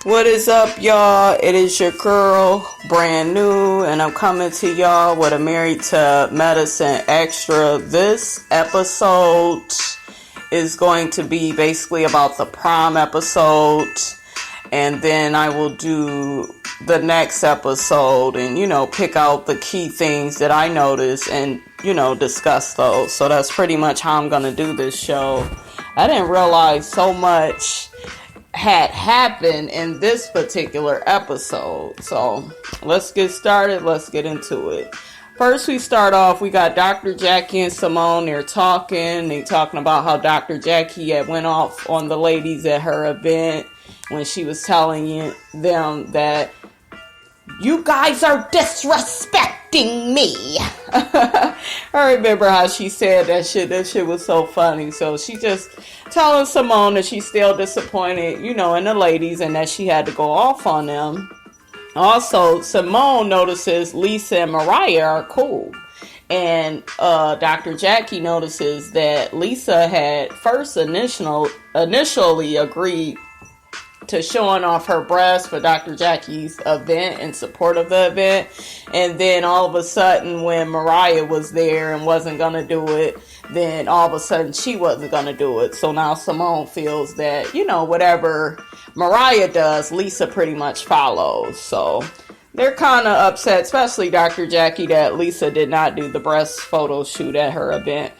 What is up, y'all? It is your girl, brand new, and I'm coming to y'all with a Married to Medicine extra. This episode is going to be basically about the prom episode, and then I will do the next episode and, pick out the key things that I noticed and, discuss those. So that's pretty much how I'm going to do this show. I didn't realize so much had happened in this particular episode. So let's get started. Let's get into it. First, we start off, we got Dr. Jackie and Simone. They're talking. They're talking about how Dr. Jackie had went off on the ladies at her event when she was telling them that you guys are disrespecting me. I remember how she said that shit. That shit was so funny. So she just telling Simone that she's still disappointed, in the ladies and that she had to go off on them. Also, Simone notices Lisa and Mariah are cool. And Dr. Jackie notices that Lisa had first initially agreed to showing off her breasts for Dr. Jackie's event in support of the event. And then all of a sudden when Mariah was there and wasn't going to do it, then all of a sudden she wasn't going to do it. So now Simone feels that, whatever Mariah does, Lisa pretty much follows. So they're kind of upset, especially Dr. Jackie, that Lisa did not do the breast photo shoot at her event.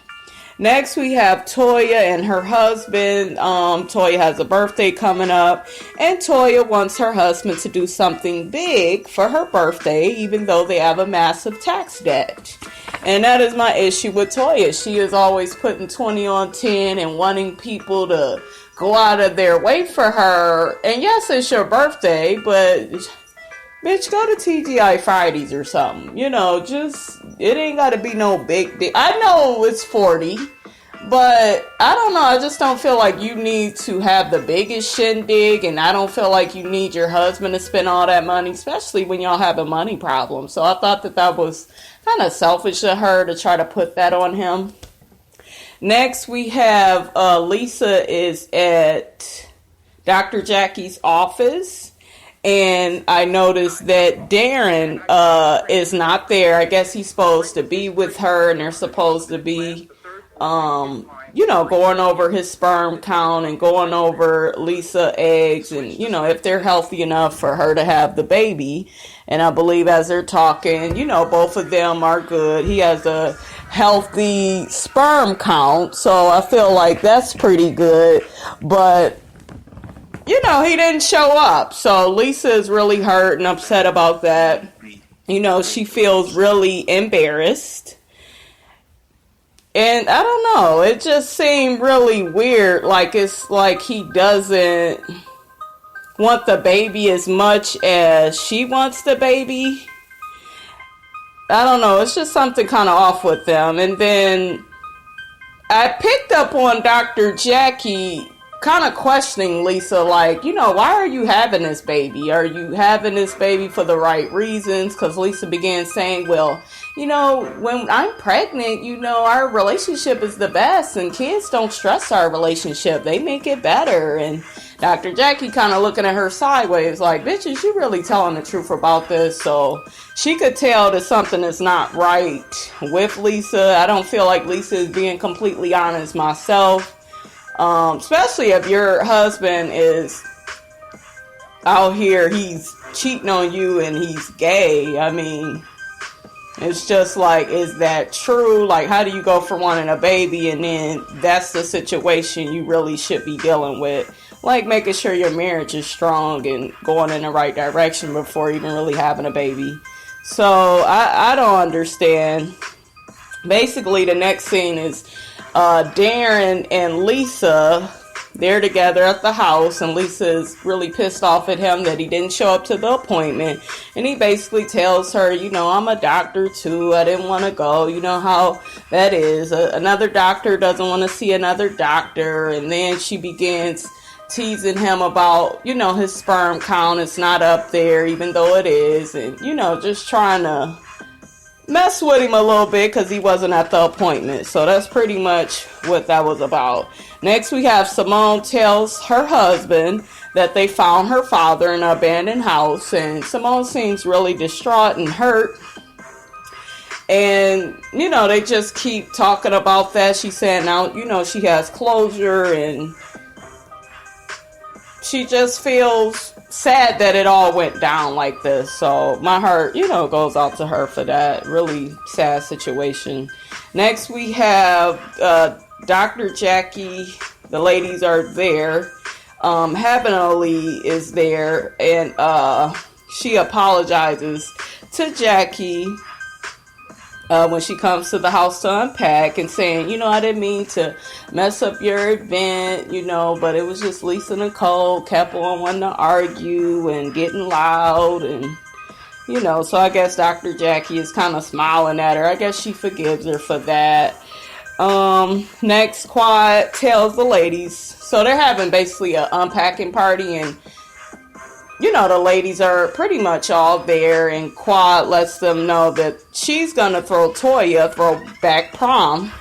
Next, we have Toya and her husband. Toya has a birthday coming up, and Toya wants her husband to do something big for her birthday, even though they have a massive tax debt. And that is my issue with Toya. She is always putting 20 on 10 and wanting people to go out of their way for her. And yes, it's your birthday, but bitch, go to TGI Fridays or something. It ain't got to be no big deal. I know it's 40, but I don't know. I just don't feel like you need to have the biggest shindig, and I don't feel like you need your husband to spend all that money, especially when y'all have a money problem. So I thought that was kind of selfish of her to try to put that on him. Next, we have Lisa is at Dr. Jackie's office. And I noticed that Darren is not there. I guess he's supposed to be with her, and they're supposed to be, going over his sperm count and going over Lisa eggs and, if they're healthy enough for her to have the baby. And I believe as they're talking, both of them are good. He has a healthy sperm count, so I feel like that's pretty good. But he didn't show up. So Lisa is really hurt and upset about that. She feels really embarrassed. And I don't know. It just seemed really weird. Like it's like he doesn't want the baby as much as she wants the baby. I don't know. It's just something kind of off with them. And then I picked up on Dr. Jackie kind of questioning Lisa, like, why are you having this baby? Are you having this baby for the right reasons? Because Lisa began saying, well, when I'm pregnant, our relationship is the best, and kids don't stress our relationship. They make it better. And Dr. Jackie kind of looking at her sideways like, bitch, is you really telling the truth about this? So she could tell that something is not right with Lisa. I don't feel like Lisa is being completely honest myself. Especially if your husband is out here, he's cheating on you and he's gay. I mean, it's just like, is that true? Like, how do you go from wanting a baby and then that's the situation you really should be dealing with? Like, making sure your marriage is strong and going in the right direction before even really having a baby. So, I don't understand. Basically, the next scene is Darren and Lisa. They're together at the house, and Lisa is really pissed off at him that he didn't show up to the appointment. And he basically tells her, I'm a doctor too. I didn't want to go. You know how that is. Another doctor doesn't want to see another doctor. And then she begins teasing him about, his sperm count is not up there, even though it is. And, just trying to mess with him a little bit because he wasn't at the appointment. So that's pretty much what that was about. Next, we have Simone tells her husband that they found her father in an abandoned house, and Simone seems really distraught and hurt. And, you know, they just keep talking about that. She's saying now, you know, she has closure, and she just feels sad that it all went down like this. So my heart, you know, goes out to her for that really sad situation. Next, we have Dr. Jackie. The ladies are there. Heavenly is there, and she apologizes to Jackie when she comes to the house to unpack, and saying, you know, I didn't mean to mess up your event, you know, but it was just Lisa and Nicole kept on wanting to argue and getting loud, and, you know, so I guess Dr. Jackie is kind of smiling at her. I guess she forgives her for that. Next, Quad tells the ladies, so they're having basically an unpacking party, and you know, the ladies are pretty much all there, and Quad lets them know that she's gonna throw back prom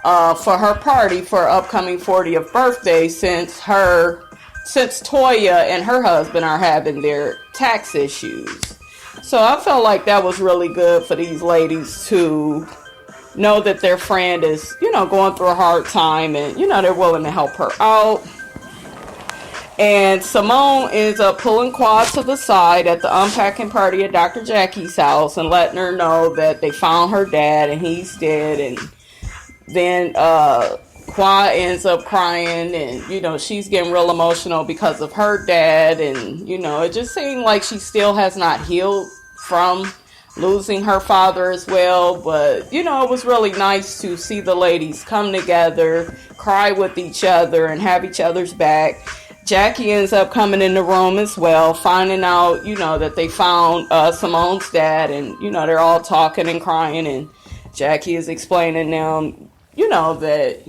for her party for her upcoming 40th birthday, since Toya and her husband are having their tax issues. So I felt like that was really good for these ladies to know that their friend is, you know, going through a hard time, and, you know, they're willing to help her out. And Simone ends up pulling Quad to the side at the unpacking party at Dr. Jackie's house and letting her know that they found her dad and he's dead. And then Quad ends up crying, and, you know, she's getting real emotional because of her dad. And, you know, it just seemed like she still has not healed from losing her father as well. But, you know, it was really nice to see the ladies come together, cry with each other, and have each other's back. Jackie ends up coming in the room as well, finding out, you know, that they found Simone's dad, and, you know, they're all talking and crying, and Jackie is explaining them, you know, that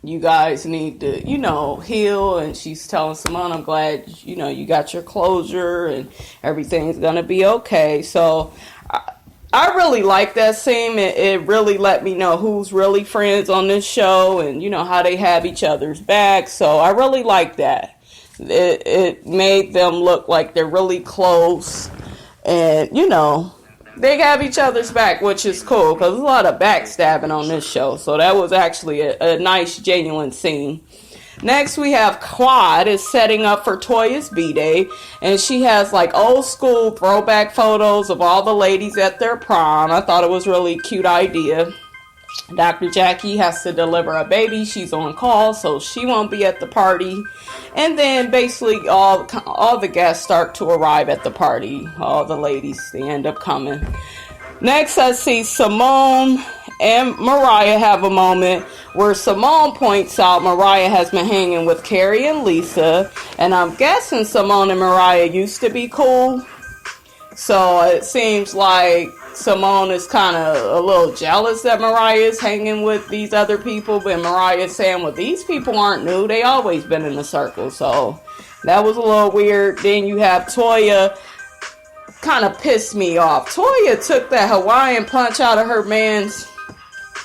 you guys need to, you know, heal. And she's telling Simone, I'm glad, you know, you got your closure and everything's gonna be okay. So I really like that scene. It really let me know who's really friends on this show, and, you know, how they have each other's back. So I really like that. It made them look like they're really close, and, you know, they have each other's back, which is cool, because there's a lot of backstabbing on this show. So that was actually a nice, genuine scene. Next, we have Quad is setting up for Toya's B-Day, and she has like old school throwback photos of all the ladies at their prom. I thought it was a really cute idea. Dr. Jackie has to deliver a baby. She's on call, so she won't be at the party. And then basically all the guests start to arrive at the party. All the ladies, they end up coming. Next, I see Simone and Mariah have a moment where Simone points out Mariah has been hanging with Carrie and Lisa. And I'm guessing Simone and Mariah used to be cool. So it seems like Simone is kind of a little jealous that Mariah is hanging with these other people. But Mariah is saying, well, these people aren't new. They always been in the circle. So that was a little weird. Then you have Toya. Kind of pissed me off. Toya took that Hawaiian punch out of her man's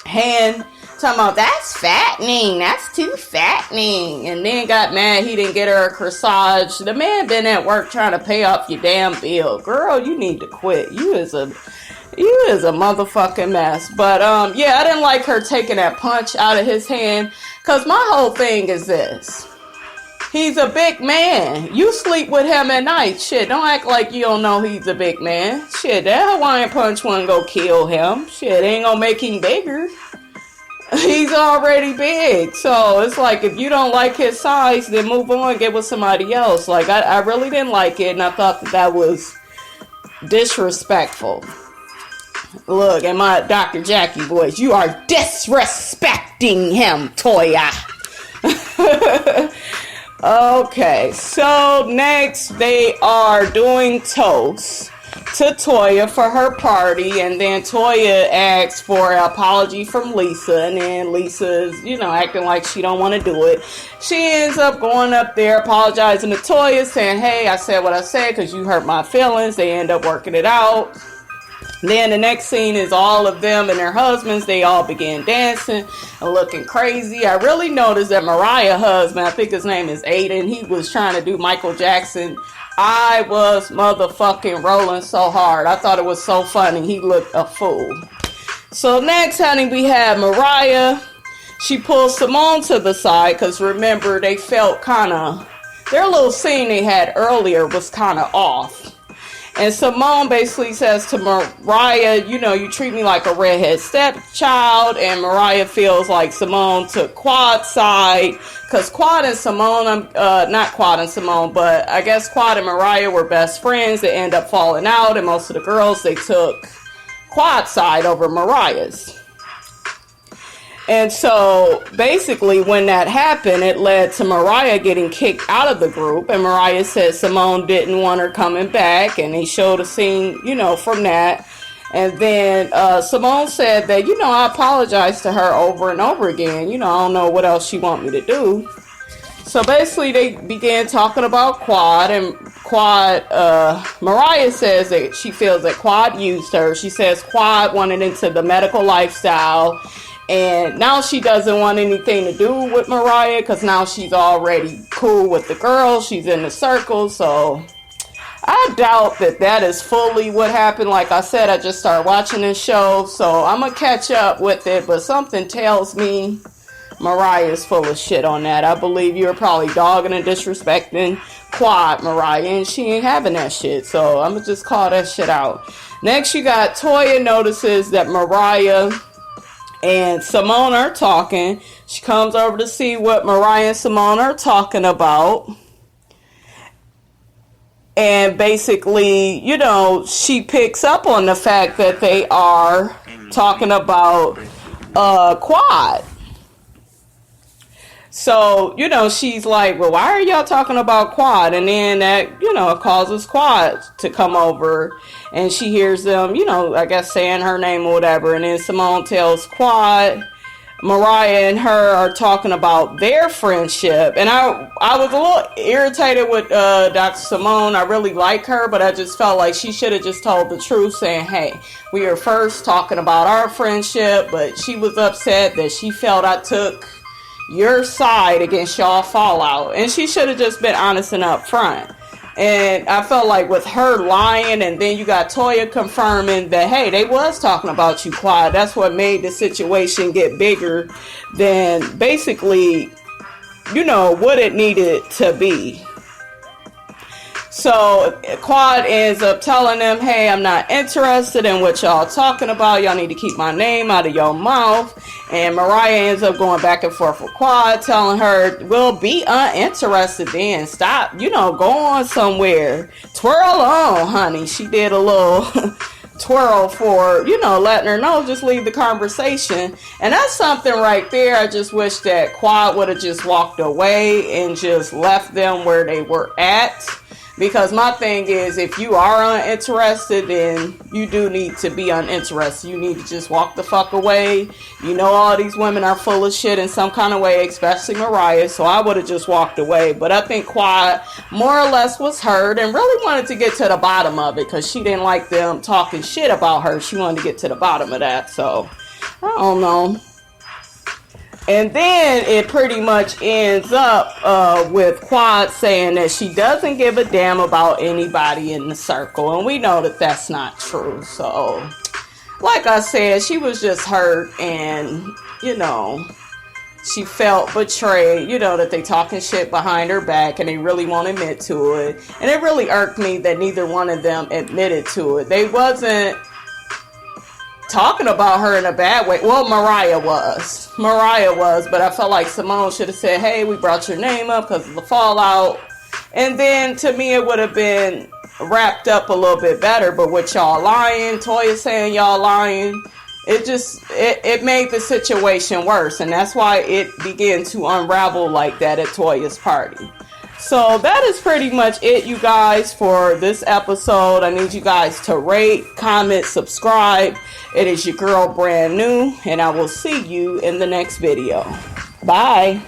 hand, talking about, that's fattening, that's too fattening, and then got mad he didn't get her a corsage. The man been at work trying to pay off your damn bill. Girl, you need to quit. You is a motherfucking mess. But yeah, I didn't like her taking that punch out of his hand, because my whole thing is this. He's a big man. You sleep with him at night. Shit, don't act like you don't know he's a big man. Shit, that Hawaiian punch wouldn't go kill him. Shit, ain't gonna make him bigger. He's already big. So it's like, if you don't like his size, then move on, get with somebody else. Like, I really didn't like it, and I thought that was disrespectful. Look, in my Dr. Jackie voice, you are disrespecting him, Toya. Okay, so next they are doing toast to Toya for her party, and then Toya asks for an apology from Lisa, and then Lisa's, you know, acting like she don't want to do it. She ends up going up there, apologizing to Toya, saying, hey, I said what I said because you hurt my feelings. They end up working it out. Then the next scene is all of them and their husbands. They all began dancing and looking crazy. I really noticed that Mariah's husband, I think his name is Aiden, he was trying to do Michael Jackson. I was motherfucking rolling so hard. I thought it was so funny. He looked a fool. So next, honey, we have Mariah. She pulls Simone to the side because remember, they felt kind of, their little scene they had earlier was kind of off. And Simone basically says to Mariah, you know, you treat me like a redhead stepchild. And Mariah feels like Simone took Quad's side. Because Quad and Simone, not Quad and Simone, but I guess Quad and Mariah were best friends. They end up falling out. And most of the girls, they took Quad's side over Mariah's. And so, basically, when that happened, it led to Mariah getting kicked out of the group. And Mariah said Simone didn't want her coming back. And they showed a scene, you know, from that. And then Simone said that, you know, I apologized to her over and over again. You know, I don't know what else she want me to do. So, basically, they began talking about Quad. And Quad, Mariah says that she feels that Quad used her. She says Quad wanted into the medical lifestyle. And now she doesn't want anything to do with Mariah because now she's already cool with the girls. She's in the circle. So I doubt that that is fully what happened. Like I said, I just started watching this show. So I'm going to catch up with it. But something tells me Mariah is full of shit on that. I believe you're probably dogging and disrespecting Quad, Mariah. And she ain't having that shit. So I'm going to just call that shit out. Next, you got Toya notices that Mariah and Simone are talking. She comes over to see what Mariah and Simone are talking about. And basically, you know, she picks up on the fact that they are talking about Quad. So, you know, she's like, well, why are y'all talking about Quad? And then that, you know, causes Quad to come over. And she hears them, you know, I guess saying her name or whatever. And then Simone tells Quad, Mariah and her are talking about their friendship. And I was a little irritated with Dr. Simone. I really like her, but I just felt like she should have just told the truth, saying, hey, we were first talking about our friendship. But she was upset that she felt I took your side against y'all fallout. And she should have just been honest and upfront. And I felt like with her lying, and then you got Toya confirming that, hey, they was talking about you, Quad. That's what made the situation get bigger than basically, you know, what it needed to be. So Quad ends up telling them, hey, I'm not interested in what y'all talking about. Y'all need to keep my name out of your mouth. And Mariah ends up going back and forth with Quad, telling her, well, be uninterested then. Stop, you know, go on somewhere. Twirl on, honey. She did a little twirl for, you know, letting her know, just leave the conversation. And that's something right there. I just wish that Quad would have just walked away and just left them where they were at. Because my thing is, if you are uninterested, then you do need to be uninterested. You need to just walk the fuck away. You know all these women are full of shit in some kind of way, especially Mariah. So I would have just walked away. But I think Quad more or less was hurt and really wanted to get to the bottom of it. Because she didn't like them talking shit about her. She wanted to get to the bottom of that. So, I don't know. And then it pretty much ends up with Quad saying that she doesn't give a damn about anybody in the circle. And we know that that's not true. So, like I said, she was just hurt and, you know, she felt betrayed, you know, that they talking shit behind her back and they really won't admit to it. And it really irked me that neither one of them admitted to it. They wasn't talking about her in a bad way. Well, Mariah was, but I felt like Simone should have said, hey, we brought your name up because of the fallout. And then to me, it would have been wrapped up a little bit better. But with y'all lying, Toya saying y'all lying, it made the situation worse. And that's why it began to unravel like that at Toya's party. So that is pretty much it, you guys, for this episode. I need you guys to rate, comment, subscribe. It is your girl, Brand New, and I will see you in the next video. Bye.